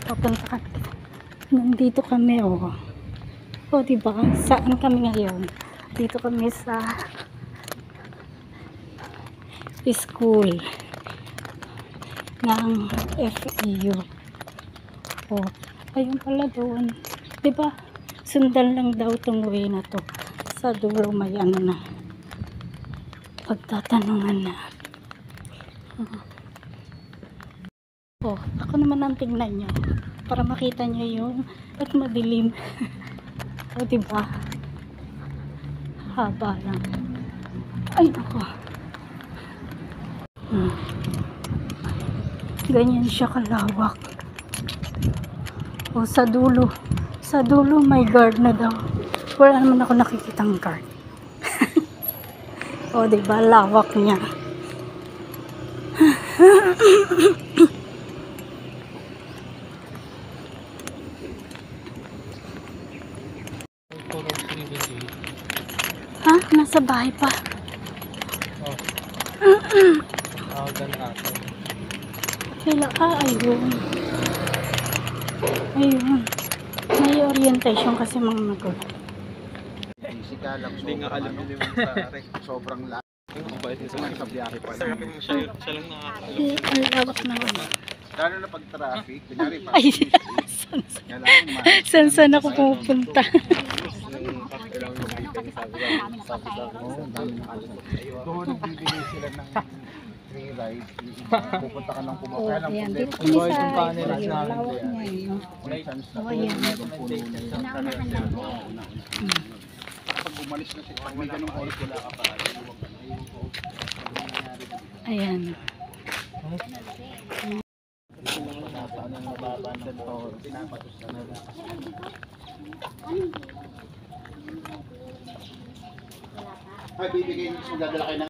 Papunta kami. Nandito kami, oh. O, diba? Saan kami ngayon? Dito kami sa school ng FEU. Oh, ayun pala doon. Diba? Sundan lang daw tong way na to. Sa dulo may ano na. Pagtatanungan na. Oh, ako naman ang tingnan nyo. Para makita nyo yung at madilim. O, diba? Haba lang. Ay, ako. Ganyan siya kalawak. O, sa dulo. Sa dulo may guard na daw. Wala naman ako nakikitang guard. O, diba? Lawak niya. Ha? Nasa bahay pa. Kailan? Ayun. Ayun. May orientation kasi mga magulang. Hindi nga alam yun yung sa sobrang lahat. Sa biyahe pa lang. Siya lang nakakaalam. Ang lawak na wala. Lalo na pag traffic, binari pa. Ay, saan ako pupunta? Doon nagbibigay sila ng free ride. Pupunta ka ng Oh, ayan. Dito kami sa lawak niya. Oh, ayan. Pag umalis na siya, pag may ganung oras wala ka pa. Ayan. Ay, bibigay nyo, dadala kayo ng